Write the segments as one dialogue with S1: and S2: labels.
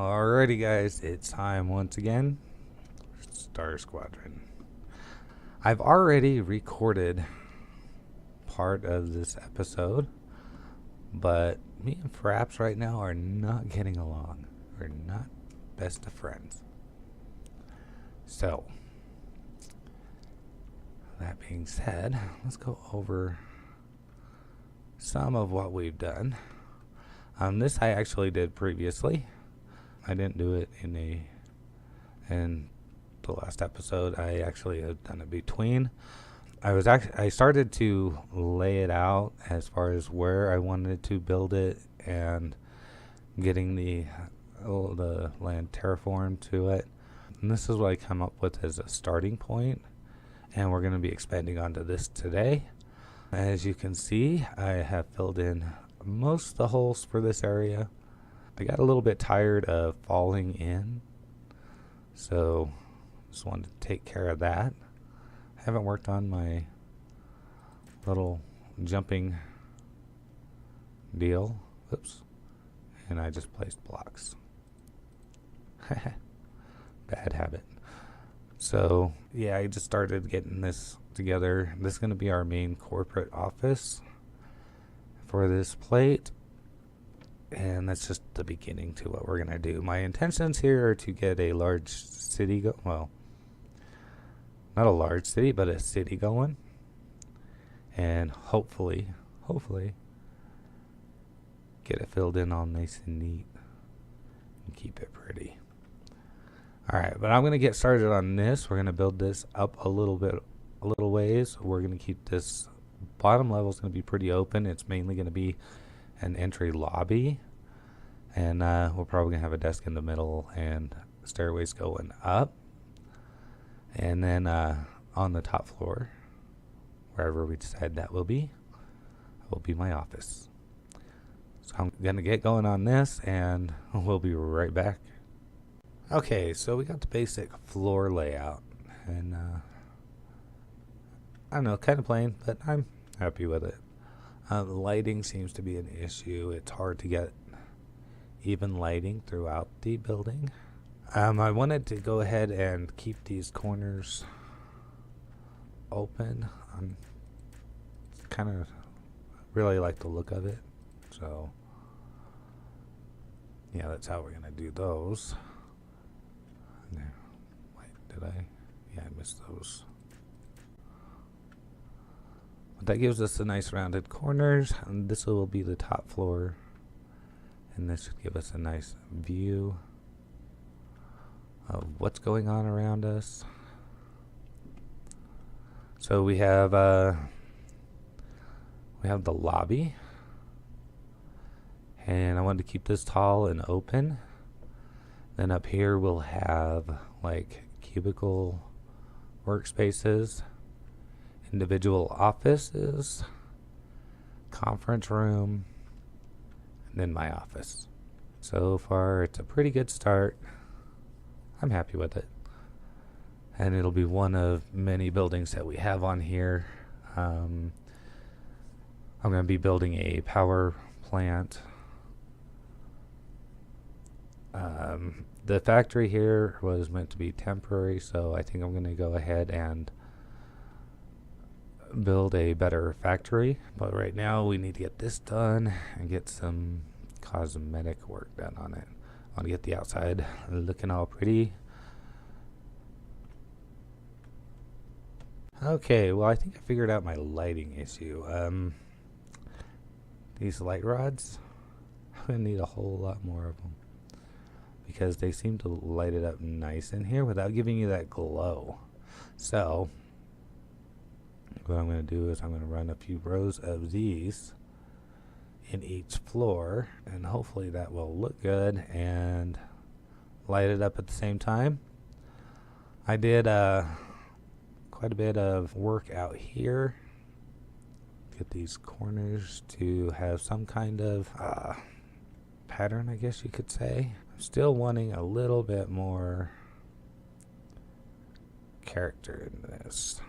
S1: Alrighty guys, it's time once again for StarSquadron. I've already recorded part of this episode, but me and Fraps right now are not getting along. We're not best of friends. So, that being said, let's go over some of what we've done. This I actually did previously. I didn't do it in the last episode. I actually have done it between. I started to lay it out as far as where I wanted to build it and getting the land terraformed to it. And this is what I come up with as a starting point, and we're going to be expanding onto this today. As you can see, I have filled in most of the holes for this area. I got a little bit tired of falling in, so just wanted to take care of that. I haven't worked on my little jumping deal. Oops. And I just placed blocks. Bad habit. So, yeah, I just started getting this together. This is going to be our main corporate office for this plate. And that's just the beginning to what we're going to do. My intentions here are to get a large city well, not a large city, but a city going. And hopefully get it filled in all nice and neat and keep it pretty. Alright, but I'm going to get started on this. We're going to build this up a little ways. We're going to keep this bottom level is going to be pretty open. It's mainly going to be an entry lobby, and we're probably gonna have a desk in the middle and stairways going up, and then on the top floor, wherever we decide that will be my office. So I'm gonna get going on this, and we'll be right back. Okay, so we got the basic floor layout, and I don't know, kind of plain, but I'm happy with it. Lighting seems to be an issue. It's hard to get even lighting throughout the building. I wanted to go ahead and keep these corners open. Kind of really like the look of it. So, yeah, that's how we're going to do those. Wait, did I? Yeah, I missed those. That gives us a nice rounded corners, and this will be the top floor, and this should give us a nice view of what's going on around us. So we have the lobby, and I wanted to keep this tall and open. Then up here we'll have like cubicle workspaces, individual offices, conference room, and then my office. So far, it's a pretty good start. I'm happy with it. And it'll be one of many buildings that we have on here. I'm going to be building a power plant. The factory here was meant to be temporary, so I think I'm going to go ahead and build a better factory, but right now we need to get this done and get some cosmetic work done on it. I want to get the outside looking all pretty. Okay, well, I think I figured out my lighting issue. These light rods, I'm gonna need a whole lot more of them because they seem to light it up nice in here without giving you that glow. So what I'm going to do is I'm going to run a few rows of these in each floor, and hopefully that will look good and light it up at the same time. I did quite a bit of work out here. Get these corners to have some kind of pattern, I guess you could say. I'm still wanting a little bit more character in this.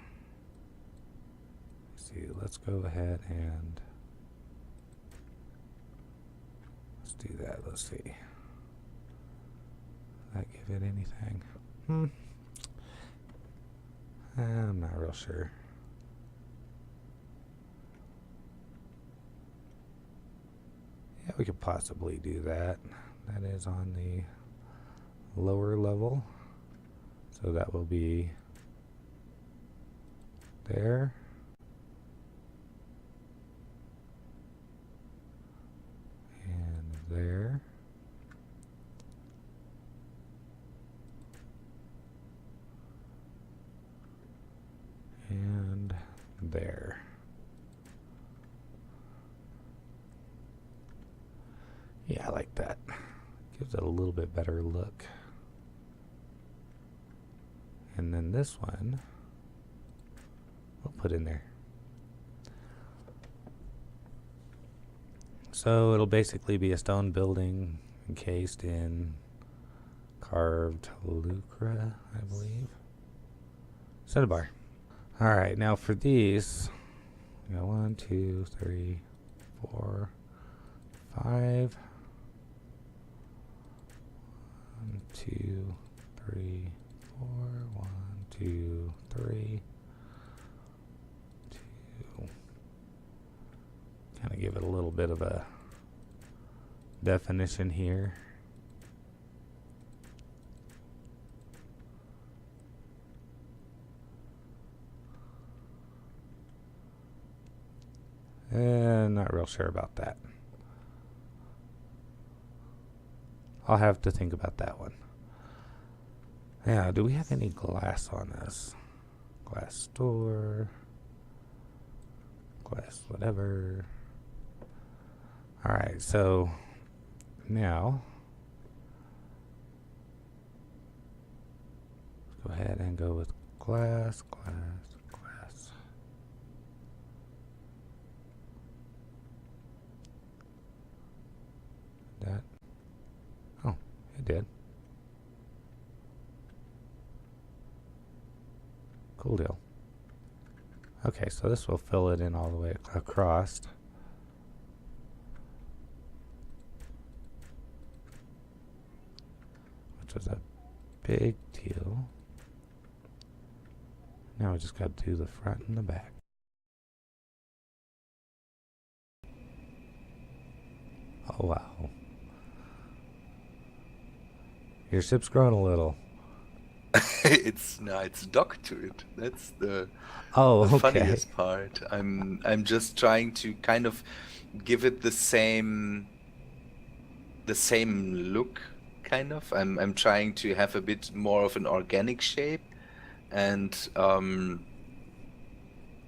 S1: Let's go ahead and let's do that. Let's see. That give it anything? I'm not real sure. Yeah, we could possibly do that. That is on the lower level. So that will be there. And there. And there. Yeah, I like that. Gives it a little bit better look. And then this one we'll put in there. So it'll basically be a stone building encased in carved lucre, I believe. Cinnabar. Alright, now for these, we got 1, 2, 3, 4, 5. 1, 2, 3, 4. 1, 2, 3. 2. Kind of give it a little bit of a definition here. Not real sure about that. I'll have to think about that one. Yeah, do we have any glass on this? Glass door. Glass whatever. Alright, so now let's go ahead and go with glass, glass, glass. That. Oh, it did. Cool deal. Okay, so this will fill it in all the way across. Which was a big deal. Now we just got to do the front and the back. Oh wow. Your ship's grown a little.
S2: It's docked to it. That's the
S1: Okay.
S2: funniest part. I'm just trying to kind of give it the same look, kind of. I'm trying to have a bit more of an organic shape, and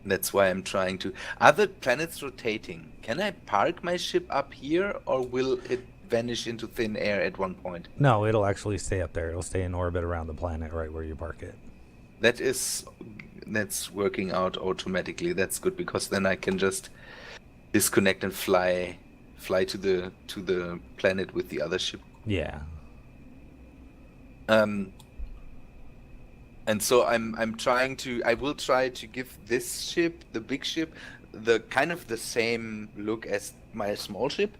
S2: that's why I'm trying to. Are the planets rotating? Can I park my ship up here, or will it vanish into thin air at one point?
S1: No, it'll actually stay up there. It'll stay in orbit around the planet right where you park it.
S2: That's working out automatically. That's good, because then I can just disconnect and fly to the planet with the other ship.
S1: Yeah.
S2: And so I will try to give this ship, the big ship, the kind of the same look as my small ship.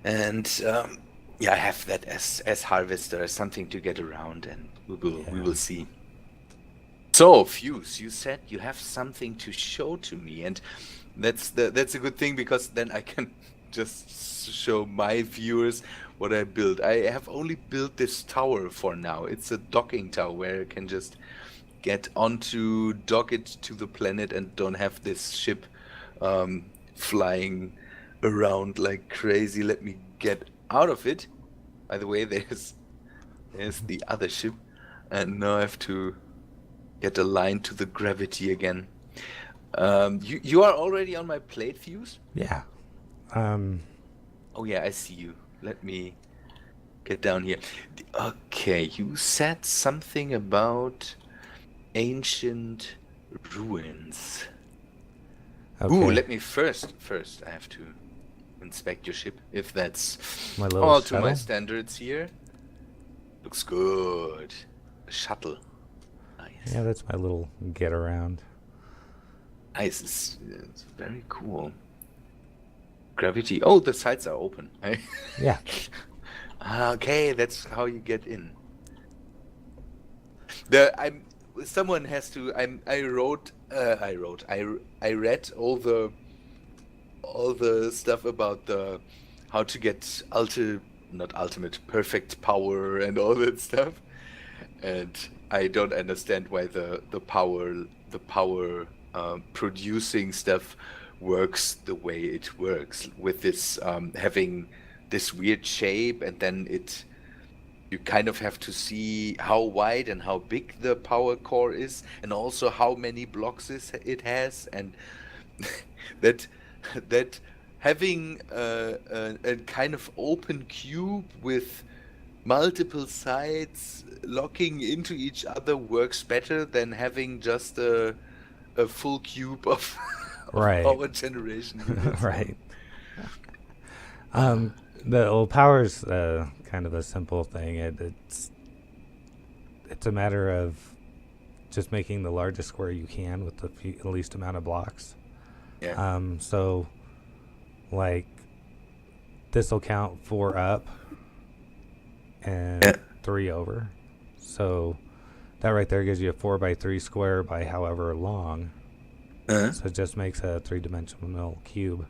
S2: And I have that as harvester, as something to get around, and we will see. So, Fuse, you said you have something to show to me, and that's a good thing, because then I can just show my viewers what I built. I have only built this tower for now. It's a docking tower where I can just get onto, dock it to the planet, and don't have this ship flying around like crazy. Let me get out of it. By the way, there's the other ship, and now I have to get aligned to the gravity again. You are already on my plate, Fuse?
S1: Yeah.
S2: Oh yeah, I see you. Let me get down here. Okay, you said something about ancient ruins.
S1: Okay.
S2: Ooh, let me first I have to inspect your ship, if that's
S1: My little
S2: all to
S1: shuttle?
S2: my standards here. Looks good. A shuttle. Nice.
S1: Yeah, that's my little get around.
S2: Nice. It's very cool. Gravity. Oh, the sides are open.
S1: Yeah.
S2: Okay, that's how you get in. Someone has to. I read all the stuff about the how to get not ultimate, perfect power and all that stuff. And I don't understand why the power producing stuff works the way it works with this having this weird shape, and then you kind of have to see how wide and how big the power core is, and also how many blocks it has, and that that having a kind of open cube with multiple sides locking into each other works better than having just a full cube of
S1: Right.
S2: power generation units.
S1: Right. The power's kind of a simple thing. It's a matter of just making the largest square you can with the least amount of blocks.
S2: Yeah.
S1: So, like, this will count 4 up and
S2: Yeah.
S1: 3 over. So that right there gives you a 4x3 square by however long.
S2: Uh-huh.
S1: So it just makes a 3-dimensional cube.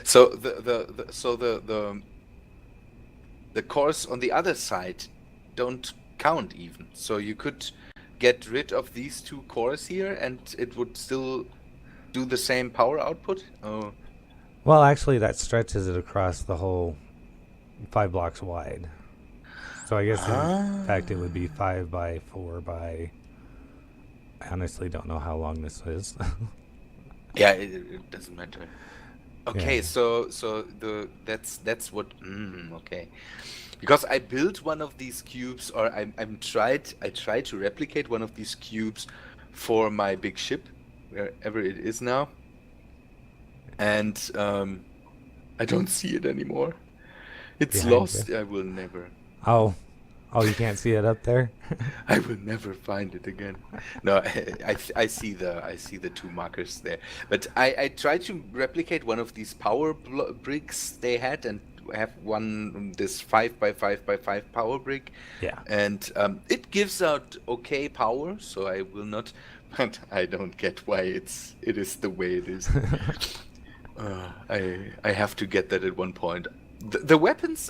S2: So the cores on the other side don't count even. So you could get rid of these 2 cores here, and it would still do the same power output. Oh.
S1: Well, actually, that stretches it across the whole 5 blocks wide. So I guess in fact it would be 5 by 4 by. I honestly don't know how long this is.
S2: Yeah, it doesn't matter. Okay,
S1: Yeah.
S2: so that's what. Okay, because I built one of these cubes, or I tried to replicate one of these cubes for my big ship, wherever it is now, and I don't see it anymore. It's
S1: Behind
S2: lost.
S1: you.
S2: I will never.
S1: Oh, you can't see it up there?
S2: I will never find it again. No, I see the 2 markers there. But I tried to replicate one of these power bricks they had, and have this 5 by 5 by 5 power brick.
S1: Yeah.
S2: And it gives out okay power, so I will not. But I don't get why it is the way it is. I have to get that at one point. The weapons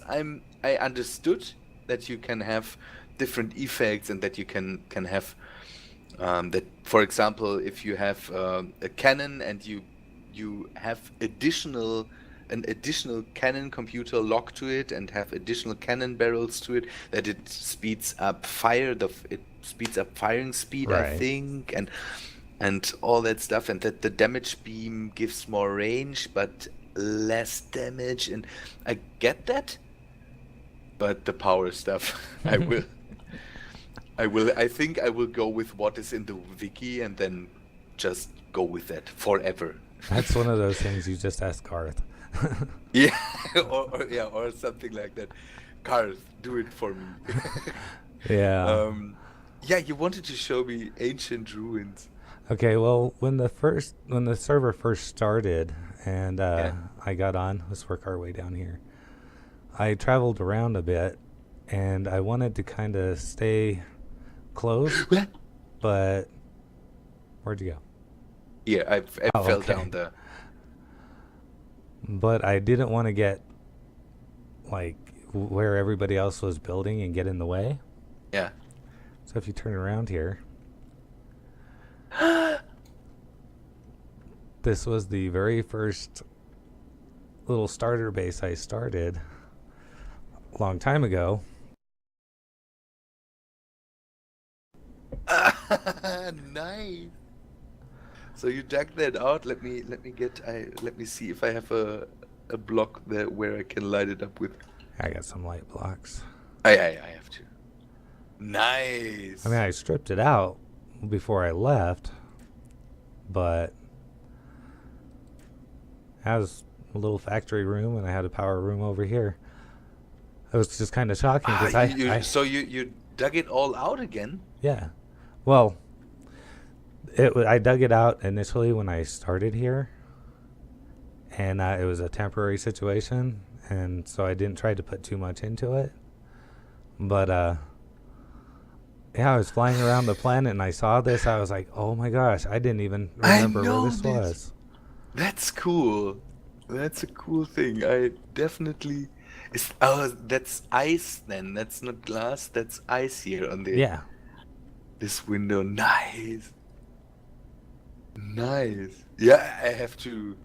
S2: I understood that you can have different effects, and that you can have that, for example, if you have a cannon and you have an additional cannon computer locked to it, and have additional cannon barrels to it, that it speeds up firing speed, I
S1: Right.
S2: think, and all that stuff, and that the damage beam gives more range but less damage, and I get that. But the power stuff, I think I will go with what is in the wiki, and then just go with that forever.
S1: That's one of those things you just ask Garth.
S2: Yeah, or something like that. Karth, do it for me.
S1: Yeah.
S2: Yeah, you wanted to show me ancient ruins.
S1: Okay, well, when the server first started and I got on, let's work our way down here. I traveled around a bit, and I wanted to kind of stay close,
S2: What?
S1: but where'd you go?
S2: Yeah, I
S1: Oh,
S2: fell
S1: okay.
S2: down the.
S1: But I didn't want to get like where everybody else was building and get in the way.
S2: Yeah.
S1: So if you turn around here, this was the very first little starter base I started a long time ago.
S2: Nice. So you dug that out. Let me see if I have a block there where I can light it up with.
S1: I got some light blocks.
S2: I have to. Nice.
S1: I mean, I stripped it out before I left, but it has a little factory room, and I had a power room over here. It was just kind of shocking because
S2: so you dug it all out again?
S1: Yeah. Well, I dug it out initially when I started here, and it was a temporary situation, and so I didn't try to put too much into it. But yeah, I was flying around the planet and I saw this. I was like, oh my gosh, I didn't even
S2: I
S1: remember where
S2: know
S1: this
S2: this.
S1: was.
S2: That's cool. That's a cool thing. I definitely. That's ice then. That's not glass. That's ice here on
S1: Yeah.
S2: this window. Nice. Nice. Yeah, I have to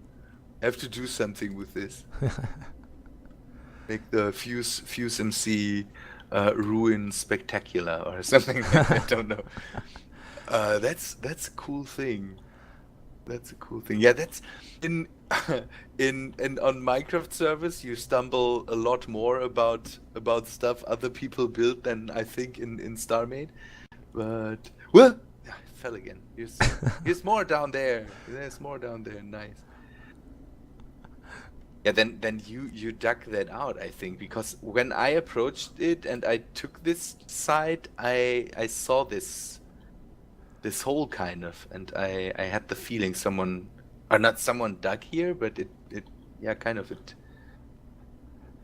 S2: do something with this. Make the Fuse MC ruin spectacular or something like that. I don't know. That's a cool thing. That's a cool thing. Yeah, that's in in on Minecraft servers you stumble a lot more about stuff other people build than I think in Starmade. But well, I fell again. Here's more down there. There's more down there. Nice. Yeah, then you dug that out, I think, because when I approached it and I took this side, I saw this hole kind of, and I had the feeling someone, or not someone dug here, but it yeah, kind of it.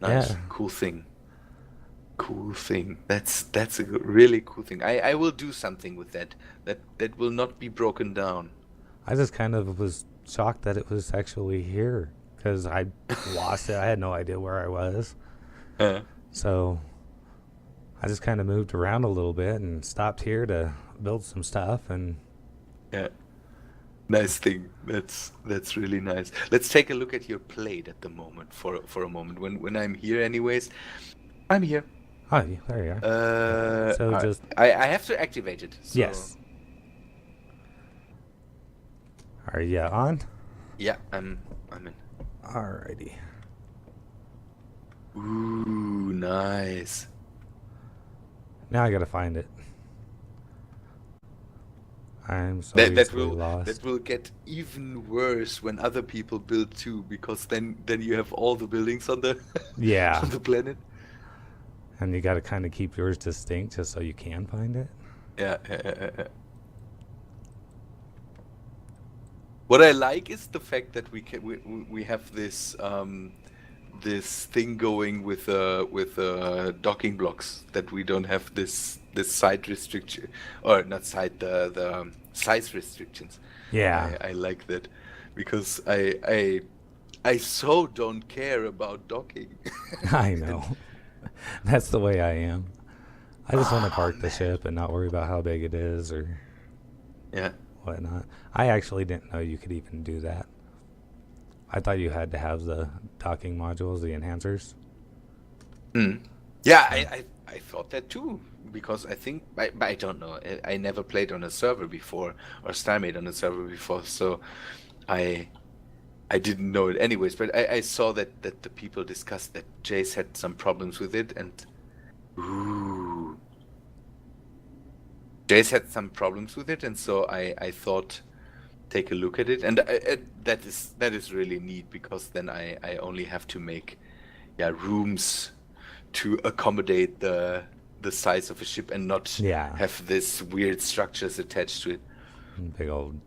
S2: Nice.
S1: Yeah.
S2: Cool thing. That's a really cool thing. I will do something with that will not be broken down.
S1: I just kind of was shocked that it was actually here because I lost it. I had no idea where I was. So I just kind of moved around a little bit and stopped here to build some stuff. And
S2: yeah, nice thing. That's really nice. Let's take a look at your plate at the moment for a moment. When I'm here, anyways, I'm here.
S1: Oh, there you are. So just
S2: I have to activate it. So.
S1: Yes. Are you on?
S2: Yeah, I'm in.
S1: Alrighty.
S2: Ooh, nice.
S1: Now I gotta find it. I'm so
S2: That
S1: lost.
S2: will get even worse when other people build too, because then you have all the buildings on the
S1: Yeah.
S2: on the planet.
S1: And you gotta kind of keep yours distinct just so you can find it.
S2: Yeah. What I like is the fact that we have this this thing going with docking blocks, that we don't have this side restriction, or not side, the size restrictions.
S1: Yeah.
S2: I like that, because I so don't care about docking.
S1: I know. That's the way I am. I just want to park the ship and not worry about how big it is or
S2: Yeah.
S1: whatnot. I actually didn't know you could even do that. I thought you had to have the docking modules, the enhancers.
S2: Yeah, I thought that too, because I think I don't know. I never played on a server before, or StarMade on a server before, so I didn't know it anyways. But I saw that the people discussed that Jace had some problems with it, and ooh, Jace had some problems with it, and so I thought, take a look at it, and that is really neat, because then I only have to make rooms to accommodate the size of a ship and not have this weird structures attached to it.
S1: Big old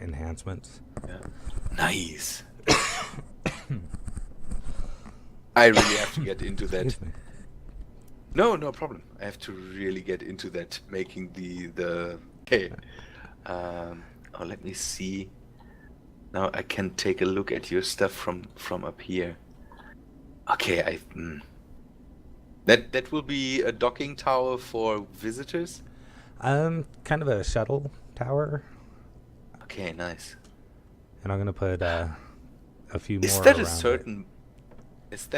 S1: enhancements.
S2: Yeah. Nice. I really have to get into that. No problem. I have to really get into that, making the okay. Let me see. Now I can take a look at your stuff from up here. Okay, that will be a docking tower for visitors.
S1: Kind of a shuttle tower.
S2: Okay, nice.
S1: And I'm gonna put a few more.
S2: Is that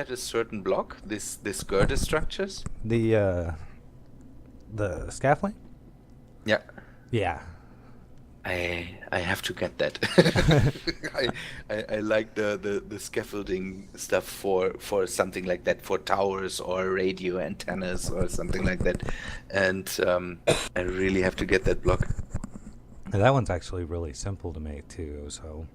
S2: a certain block? This girder structures?
S1: The scaffolding?
S2: Yeah.
S1: Yeah.
S2: I have to get that. I like the scaffolding stuff for something like that, for towers or radio antennas or something like that, and I really have to get that block.
S1: And that one's actually really simple to make too. So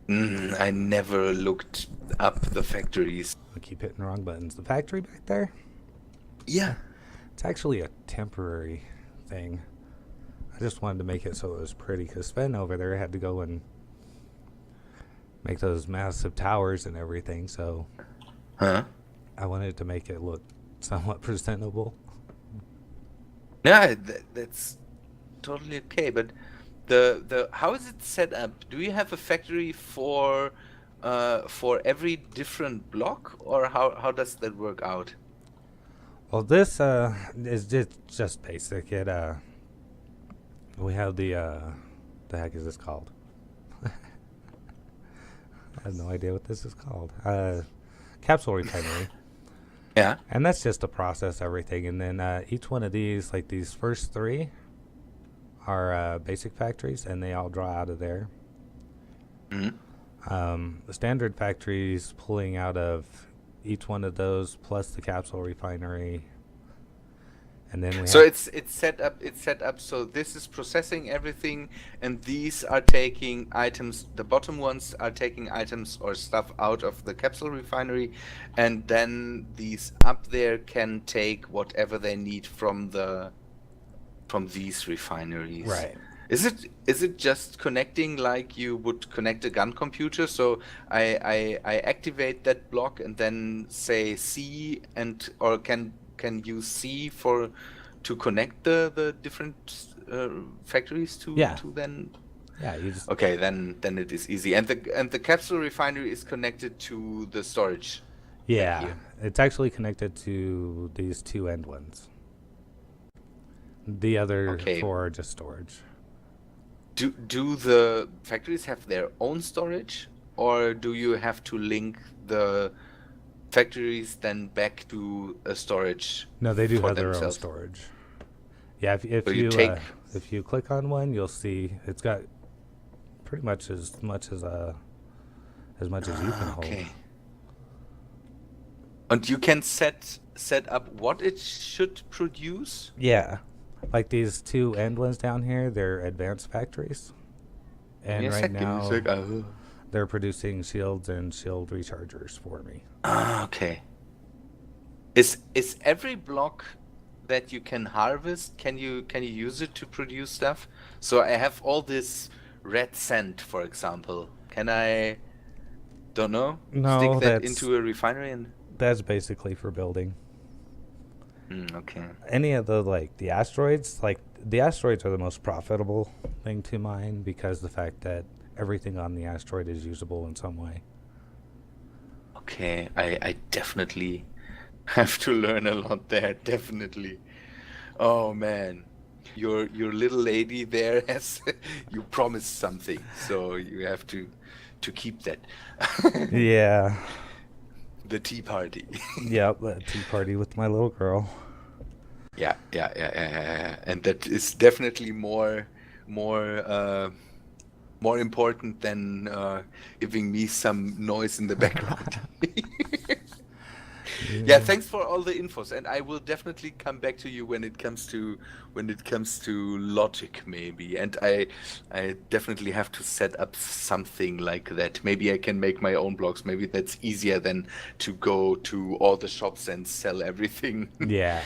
S2: I never looked up the factories.
S1: I keep hitting the wrong buttons. The factory back there?
S2: Yeah.
S1: It's actually a temporary thing. I just wanted to make it so it was pretty, because Sven over there had to go and make those massive towers and everything. So
S2: Huh?
S1: I wanted to make it look somewhat presentable.
S2: Yeah, that's totally okay. But the how is it set up? Do you have a factory for every different block, or how does that work out?
S1: Well, this is just basic. It we have the heck is this called? I have no idea what this is called. Capsule refinery.
S2: Yeah.
S1: And that's just to process everything. And then each one of these, like these first three, are basic factories, and they all draw out of there. The standard factories pulling out of each one of those, plus the capsule refinery. And then we
S2: So
S1: have,
S2: it's set up. It's set up so this is processing everything, and these are taking items. The bottom ones are taking items or stuff out of the capsule refinery, and then these up there can take whatever they need from these refineries.
S1: right.
S2: Is it just connecting like you would connect a gun computer? So I activate that block and then say C or can use C to connect the different factories to then.
S1: Yeah, you just
S2: Okay, then it is easy. And the capsule refinery is connected to the storage.
S1: yeah,
S2: here.
S1: it's actually connected to these two end ones. The other
S2: Okay.
S1: four are just storage.
S2: Do the factories have their own storage, or do you have to link the factories then back to a storage?
S1: No, they do
S2: for
S1: have their own
S2: themselves?
S1: storage. Yeah, if
S2: So you
S1: you
S2: take-
S1: if you click on one, you'll see it's got pretty much as much as you can hold.
S2: Okay. And you can set up what it should produce.
S1: Yeah, like these two end ones down here, they're advanced factories, and
S2: Give me a
S1: right
S2: sec, give me a
S1: now
S2: sec.
S1: they're producing shields and shield rechargers for me.
S2: Okay. Is every block that you can harvest, can you use it to produce stuff? So I have all this red sand, for example. Can I, don't know,
S1: No,
S2: stick that
S1: that's-
S2: into a refinery and?
S1: That's basically for building.
S2: Okay.
S1: Any of the asteroids, like the asteroids are the most profitable thing to mine because the fact that everything on the asteroid is usable in some way.
S2: Okay, I definitely have to learn a lot there, definitely. Oh man. Your little lady there has you promised something, so you have to keep that.
S1: Yeah.
S2: The tea party.
S1: Yep, that tea party with my little girl.
S2: Yeah. And that is definitely more important than giving me some noise in the background. Yeah, thanks for all the infos, and I will definitely come back to you when it comes to logic, maybe. And I definitely have to set up something like that. Maybe I can make my own blocks. Maybe that's easier than to go to all the shops and sell everything.
S1: Yeah,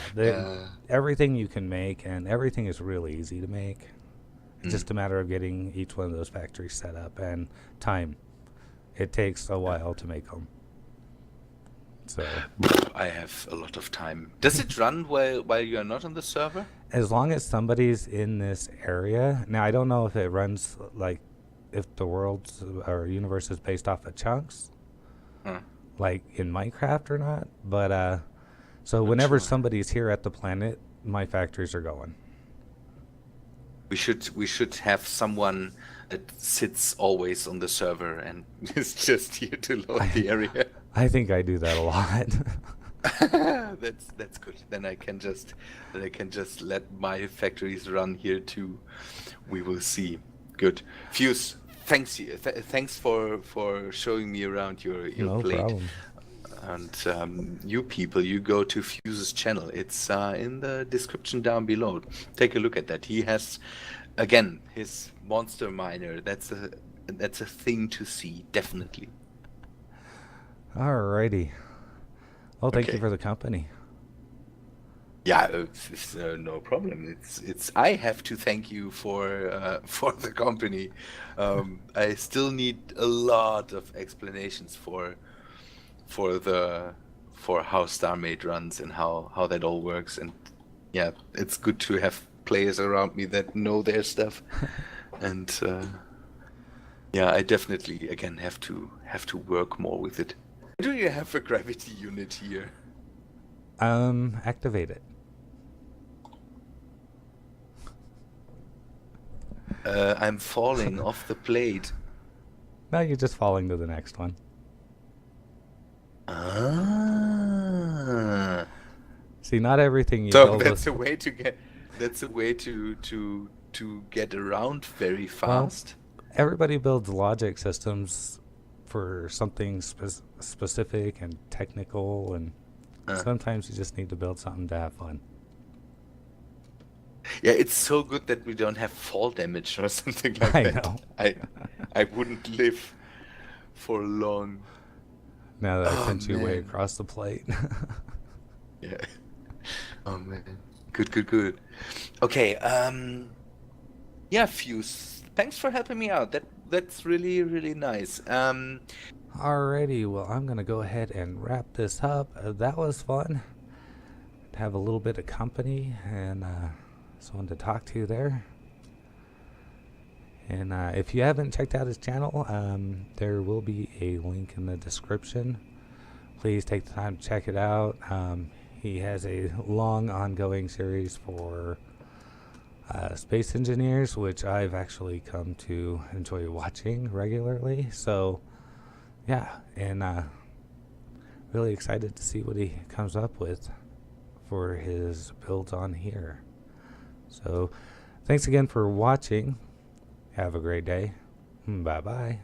S1: everything you can make, and everything is really easy to make. It's just a matter of getting each one of those factories set up and time. It takes a while to make them. So
S2: I have a lot of time. Does it run while you are not on the server?
S1: as long as somebody's in this area. Now, I don't know if it runs like if the world or universe is based off of chunks, like in Minecraft or not. But so whenever somebody's here at the planet, my factories are going.
S2: We should have someone that sits always on the server and is just here to load the area.
S1: I think I do that a lot.
S2: That's good. Then I can just let my factories run here too. We will see. Good. Fuse, thanks for showing me around your
S1: No
S2: plate.
S1: problem.
S2: And you people, you go to Fuse's channel. It's in the description down below. Take a look at that. He has, again, his monster miner. That's a thing to see, definitely.
S1: Alrighty. Well, thank you
S2: Okay.
S1: for the company.
S2: Yeah, it's no problem. It's I have to thank you for the company. I still need a lot of explanations for the for how StarMade runs and how that all works. And yeah, it's good to have players around me that know their stuff. And yeah, I definitely again have to work more with it. Do you have a gravity unit here?
S1: Activate it.
S2: I'm falling off the plate.
S1: No, you're just falling to the next one.
S2: Ah.
S1: See, not everything you
S2: So
S1: build
S2: that's
S1: with.
S2: a way to get that's a way to get around very
S1: Well,
S2: fast.
S1: everybody builds logic systems for something specific and technical, and
S2: Uh,
S1: sometimes you just need to build something to have fun.
S2: yeah, it's so good that we don't have fall damage or something like
S1: I
S2: that.
S1: know.
S2: I wouldn't live for long.
S1: Now that I
S2: Oh
S1: sent you way
S2: man.
S1: across the plate.
S2: Yeah. Oh man. Good, good, good. Okay, yeah, Fuse. Thanks for helping me out. That's really, really nice.
S1: Alrighty, well, I'm going to go ahead and wrap this up. That was fun to have a little bit of company and someone to talk to there. And if you haven't checked out his channel, there will be a link in the description. Please take the time to check it out. He has a long ongoing series for space engineers, which I've actually come to enjoy watching regularly. So, yeah, and really excited to see what he comes up with for his builds on here. So, thanks again for watching. Have a great day. Bye-bye.